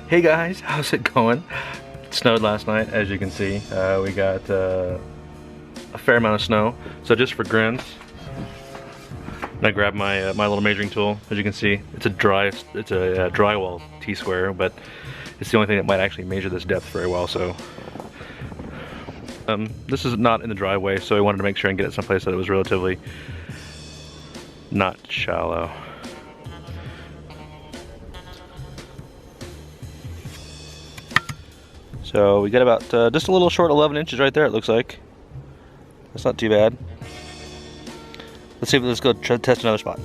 Hey guys, how's it going? It snowed last night, as you can see. We got a fair amount of snow. So just for grins, I grabbed my my little measuring tool. As you can see, it's a drywall T-square, but it's the only thing that might actually measure this depth very well. So this is not in the driveway, so I wanted to make sure and get it someplace that it was relatively not shallow. So we got about just a little short 11 inches right there, it looks like. That's not too bad. Let's see if let's go test another spot.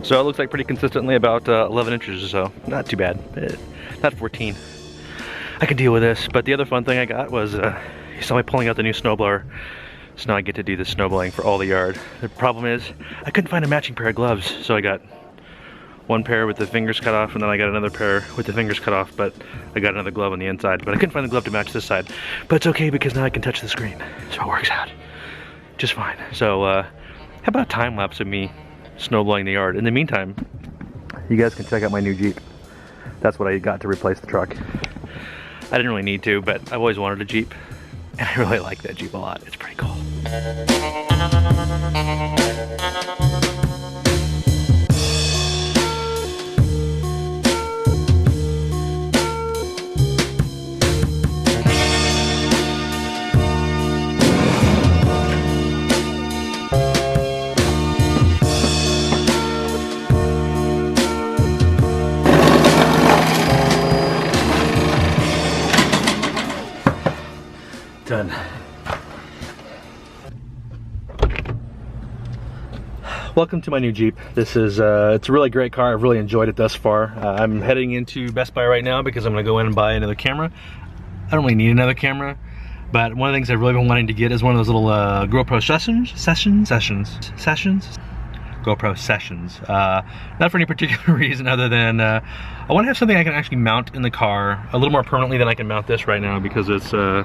So it looks like pretty consistently about 11 inches or so. Not too bad. Not 14. I can deal with this. But the other fun thing I got was you saw me pulling out the new snowblower. So now I get to do the snowblowing for all the yard. The problem is I couldn't find a matching pair of gloves. So I got one pair with the fingers cut off, and then I got another pair with the fingers cut off, but I got another glove on the inside. But I couldn't find the glove to match this side. But it's okay because now I can touch the screen. So it works out just fine. So how about a time lapse of me snowblowing the yard? In the meantime, you guys can check out my new Jeep. That's what I got to replace the truck. I didn't really need to, but I've always wanted a Jeep. And I really like that Jeep a lot. It's pretty cool. Done. Welcome to my new Jeep. This is it's a really great car. I've really enjoyed it thus far. I'm heading into Best Buy right now because I'm gonna go in and buy another camera. I don't really need another camera, but one of the things I've really been wanting to get is one of those little GoPro sessions. GoPro sessions. Not for any particular reason other than I want to have something I can actually mount in the car a little more permanently than I can mount this right now, because it's a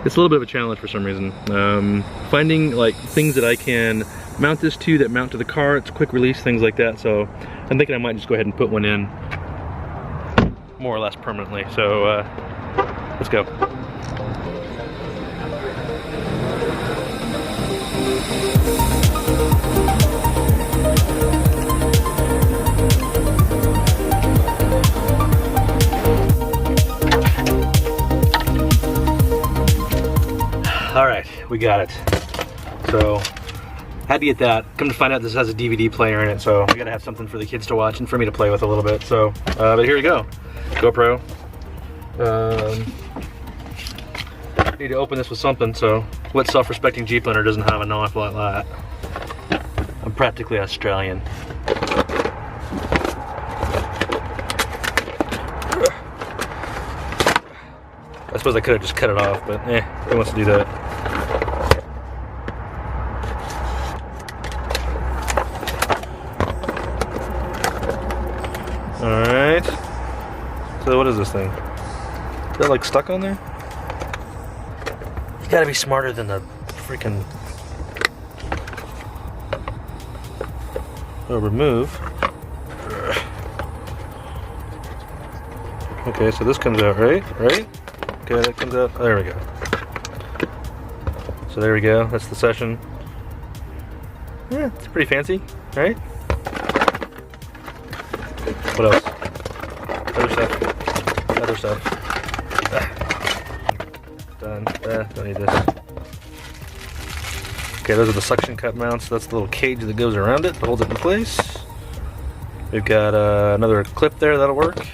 little bit of a challenge for some reason. Finding like things that I can mount this to that mount to the car, it's quick release, things like that. So I'm thinking I might just go ahead and put one in more or less permanently. So let's go. All right, we got it. So, had to get that. Come to find out this has a DVD player in it, so we gotta have something for the kids to watch and for me to play with a little bit. So, but here we go. GoPro. Need to open this with something, so what self-respecting Jeep owner doesn't have an awful lot like that? I'm practically Australian. I suppose I could have just cut it off, but who wants to do that? Alright. So what is this thing? Is that like stuck on there? You gotta be smarter than the freaking... Oh, remove. Okay, so this comes out, right? Right? Okay, that comes out. There we go. So there we go. That's the session. Yeah, it's pretty fancy, right? What else? Other stuff. Other stuff. Done. Don't need this. Okay, those are the suction cup mounts. That's the little cage that goes around it that holds it in place. We've got another clip there, that'll work.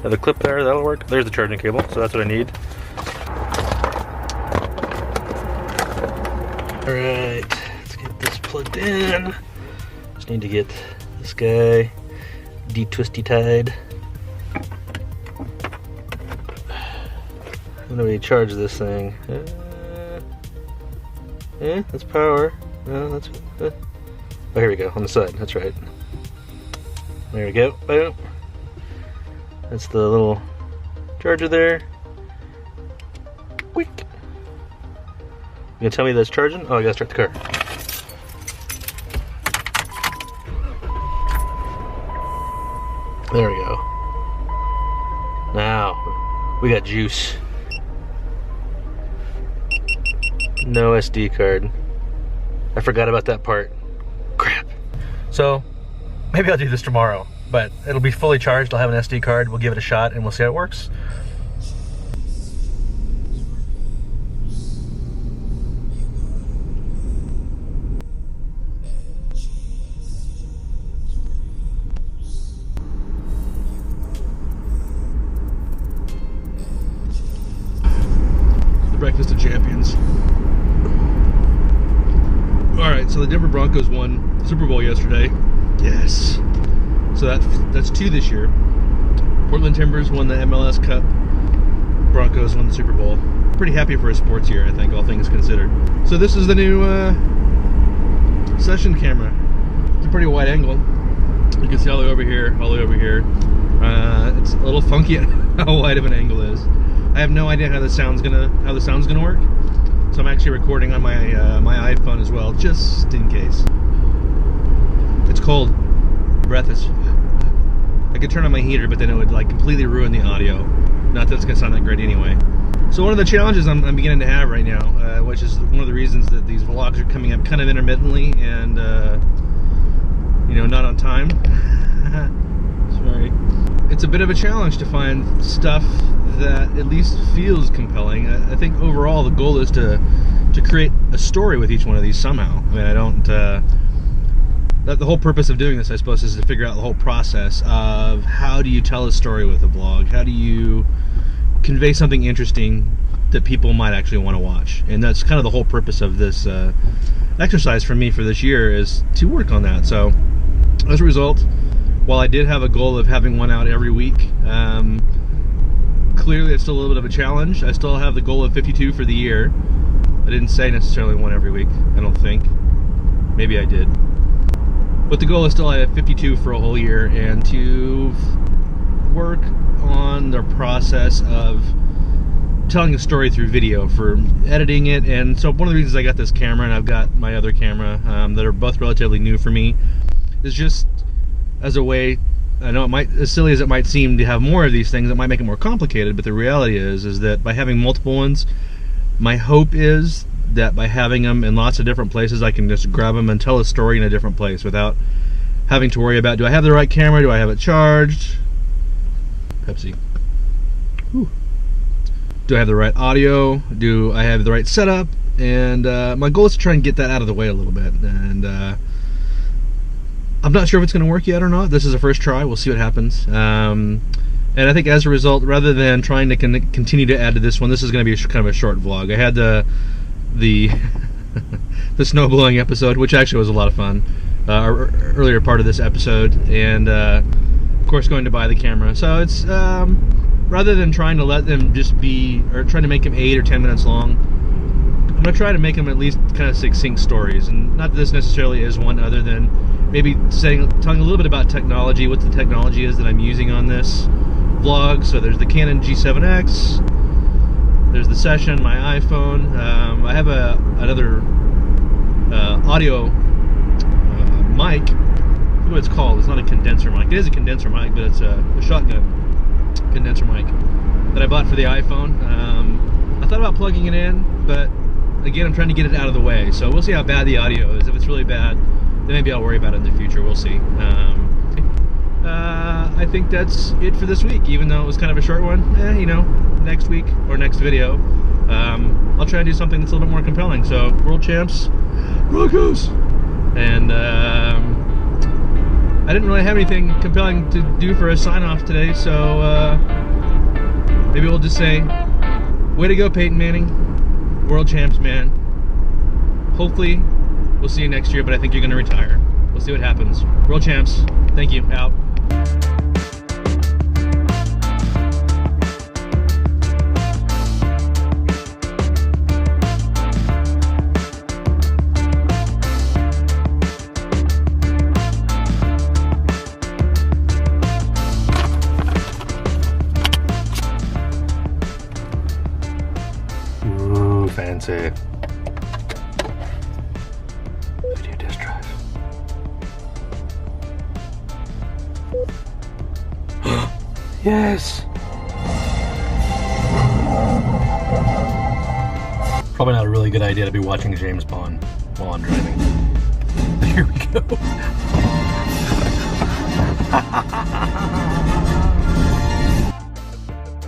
Another clip there, that'll work. There's the charging cable, so that's what I need. Alright, let's get this plugged in. Just need to get this guy de-twisty tied. How do we charge this thing? Yeah, that's power. No, that's... oh, here we go, on the side, that's right. There we go, boom. That's the little charger there. quick. You gonna tell me that's charging? Oh, I gotta start the car. There we go. Now, we got juice. No SD card. I forgot about that part. Crap. So, maybe I'll do this tomorrow, but it'll be fully charged. I'll have an SD card. We'll give it a shot and we'll see how it works. Breakfast of Champions. Alright, so the Denver Broncos won Super Bowl yesterday. Yes. So that's 2 this year. Portland Timbers won the MLS Cup. Broncos won the Super Bowl. Pretty happy for a sports year, I think, all things considered. So this is the new session camera. It's a pretty wide angle. You can see all the way over here, all the way over here. It's a little funky how wide of an angle is. I have no idea how the sound's gonna work, so I'm actually recording on my my iPhone as well, just in case. It's cold. Breath is. I could turn on my heater, but then it would like completely ruin the audio. Not that it's gonna sound that great anyway. So one of the challenges I'm beginning to have right now, which is one of the reasons that these vlogs are coming up kind of intermittently and you know, not on time. Sorry. It's a bit of a challenge to find stuff that at least feels compelling. I think overall the goal is to create a story with each one of these somehow. I mean, I don't. The whole purpose of doing this, I suppose, is to figure out the whole process of how do you tell a story with a vlog? How do you convey something interesting that people might actually want to watch? And that's kind of the whole purpose of this exercise for me for this year, is to work on that. So as a result, while I did have a goal of having one out every week, clearly it's still a little bit of a challenge. I still have the goal of 52 for the year. I didn't say necessarily one every week, I don't think. Maybe I did. But the goal is still I have 52 for a whole year, and to work on the process of telling a story through video, for editing it. And so one of the reasons I got this camera, and I've got my other camera that are both relatively new for me, is just as a way. I know it might, as silly as it might seem to have more of these things, it might make it more complicated, but the reality is that by having multiple ones, my hope is that by having them in lots of different places, I can just grab them and tell a story in a different place without having to worry about, do I have the right camera, do I have it charged? Pepsi. Whew. Do I have the right audio? Do I have the right setup? And my goal is to try and get that out of the way a little bit. And I'm not sure if it's going to work yet or not. This is a first try. We'll see what happens. And I think as a result, rather than trying to continue to add to this one, this is going to be kind of a short vlog. I had the the snow blowing episode, which actually was a lot of fun, earlier part of this episode, and of course going to buy the camera. So it's rather than trying to let them just be, or trying to make them 8 or 10 minutes long, I'm going to try to make them at least kind of succinct stories. And not that this necessarily is one, other than maybe telling a little bit about technology, what the technology is that I'm using on this vlog. So there's the Canon G7X, there's the Session, my iPhone. I have another audio mic. I forget what it's called. It's not a condenser mic. It is a condenser mic, but it's a shotgun condenser mic that I bought for the iPhone. I thought about plugging it in, but again, I'm trying to get it out of the way. So we'll see how bad the audio is. If it's really bad, then maybe I'll worry about it in the future. We'll see. I think that's it for this week, even though it was kind of a short one. You know, next week or next video, I'll try and do something that's a little bit more compelling. So, World Champs, Broncos! And I didn't really have anything compelling to do for a sign-off today, so maybe we'll just say, way to go, Peyton Manning. World Champs, man. Hopefully, we'll see you next year, but I think you're going to retire. We'll see what happens. World Champs, thank you, out. see. Video disk drive. Yes! Probably not a really good idea to be watching James Bond while I'm driving. Here we go.